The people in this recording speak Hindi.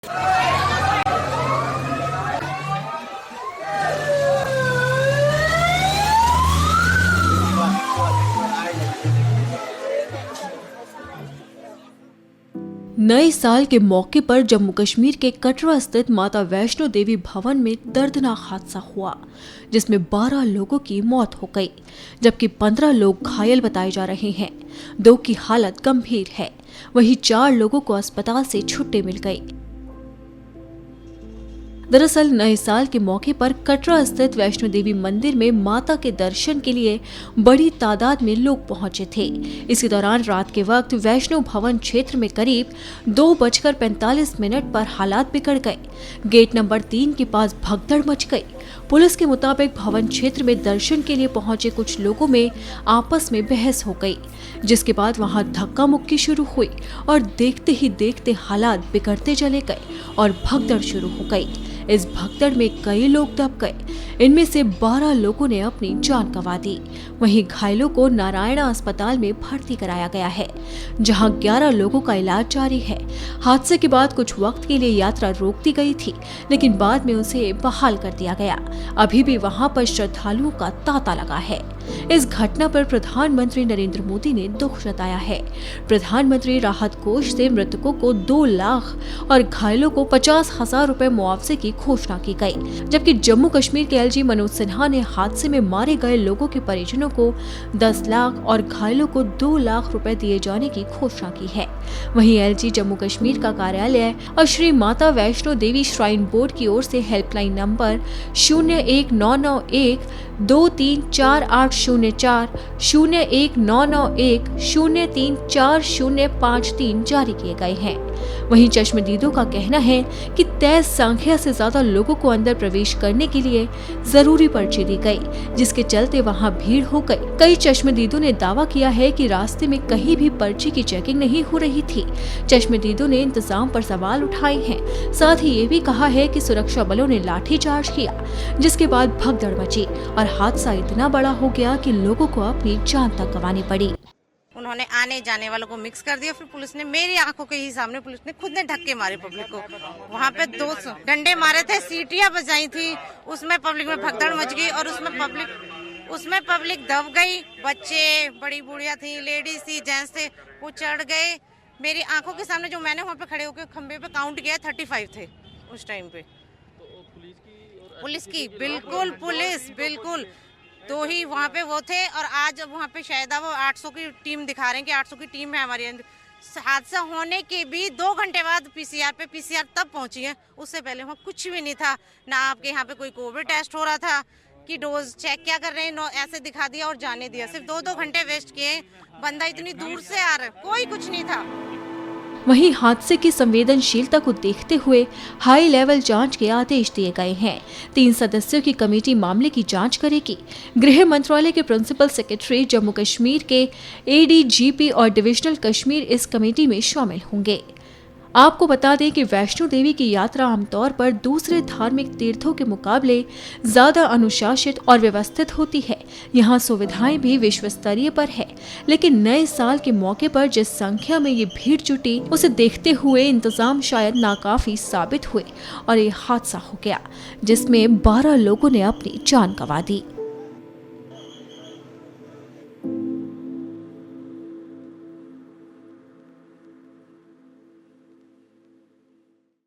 नए साल के मौके पर जम्मू कश्मीर के कटरा स्थित माता वैष्णो देवी भवन में दर्दनाक हादसा हुआ, जिसमें 12 लोगों की मौत हो गई, जबकि 15 लोग घायल बताए जा रहे हैं। 2 की हालत गंभीर है, वहीं 4 लोगों को अस्पताल से छुट्टी मिल गई। दरअसल नए साल के मौके पर कटरा स्थित वैष्णो देवी मंदिर में माता के दर्शन के लिए बड़ी तादाद में लोग पहुंचे थे। इसी दौरान रात के वक्त वैष्णो भवन क्षेत्र में करीब 2:45 पर हालात बिगड़ गए। गेट नंबर 3 के पास भगदड़ मच गई। पुलिस के मुताबिक भवन क्षेत्र में दर्शन के लिए पहुंचे कुछ लोगों में आपस में बहस हो गई, जिसके बाद वहां धक्का मुक्की शुरू हुई और देखते ही देखते हालात बिगड़ते चले गए और भगदड़ शुरू हो गई। इस भगदड़ में कई लोग दब गए। इनमें से 12 लोगों ने अपनी जान गंवा दी। वहीं घायलों को नारायणा अस्पताल में भर्ती कराया गया है, जहां 11 लोगों का इलाज जारी है। हादसे के बाद कुछ वक्त के लिए यात्रा रोक दी गई थी, लेकिन बाद में उसे बहाल कर दिया गया। अभी भी वहां पर श्रद्धालुओं का तांता लगा है। इस घटना पर प्रधानमंत्री नरेंद्र मोदी ने दुख जताया है। प्रधानमंत्री राहत कोष से मृतकों को 2 लाख और घायलों को 50,000 रुपए मुआवजे की घोषणा की गई, जबकि जम्मू कश्मीर के एलजी मनोज सिन्हा ने हादसे में मारे गए लोगों के परिजनों को 10 लाख और घायलों को 2 लाख रुपए दिए जाने की घोषणा की है। वहीं एलजी जम्मू कश्मीर का कार्यालय और श्री माता वैष्णो देवी श्राइन बोर्ड की ओर से हेल्पलाइन नंबर 01991 234804 01991 034053 जारी किए गए हैं। वहीं चश्मदीदों का कहना है कि तय संख्या से ज्यादा लोगों को अंदर प्रवेश करने के लिए जरूरी पर्ची दी गई, जिसके चलते वहां भीड़ हो गई। कई चश्मदीदों ने दावा किया है कि रास्ते में कहीं भी पर्ची की चेकिंग नहीं हो रही थी। चश्मदीदों ने इंतजाम पर सवाल उठाए हैं। साथ ही ये भी कहा है कि सुरक्षा बलों ने लाठीचार्ज किया, जिसके बाद भगदड़ मची और हादसा इतना बड़ा हो गया कि लोगों को अपनी जान तक गंवानी पड़ी। उन्होंने आने जाने वालों को मिक्स कर दिया। फिर पुलिस ने मेरी आंखों के ही सामने पुलिस ने खुद ने धक्के मारे पब्लिक को। वहाँ पे 200 डंडे मारे थे, सीटियां बजाई थी, उसमें पब्लिक में भगदड़ मच गई और उसमें पब्लिक दब गई। बच्चे, बड़ी बुढ़िया थी, लेडीज थी, जेंट्स थे, वो चढ़ गए। मेरी आंखों के सामने जो मैंने वहाँ पे खड़े होकर खंबे पे काउंट किया 35 थे उस टाइम पे। पुलिस की बिल्कुल 2 ही वहाँ पे वो थे और आज वहाँ पे शायद वो 800 की टीम दिखा रहे हैं कि 800 की टीम है हमारी। हादसा होने के भी 2 घंटे बाद पीसीआर तब पहुंची है। उससे पहले वहाँ कुछ भी नहीं था। ना आपके यहाँ पे कोई कोविड टेस्ट हो रहा था कि डोज चेक क्या कर रहे हैं, ऐसे दिखा दिया और जाने दिया। सिर्फ 2 घंटे वेस्ट किए। बंदा इतनी दूर से आ रहा है, कोई कुछ नहीं था। वहीं हादसे की संवेदनशीलता को देखते हुए हाई लेवल जांच के आदेश दिए गए हैं। 3 सदस्यों की कमेटी मामले की जांच करेगी। गृह मंत्रालय के प्रिंसिपल सेक्रेटरी, जम्मू कश्मीर के एडीजीपी और डिविजनल कश्मीर इस कमेटी में शामिल होंगे। आपको बता दें कि वैष्णो देवी की यात्रा आमतौर पर दूसरे धार्मिक तीर्थों के मुकाबले ज्यादा अनुशासित और व्यवस्थित होती है। यहाँ सुविधाएं भी विश्व स्तरीय पर है, लेकिन नए साल के मौके पर जिस संख्या में ये भीड़ जुटी, उसे देखते हुए इंतजाम शायद नाकाफी साबित हुए और ये हादसा हो गया, जिसमें 12 लोगों ने अपनी जान गंवा दी।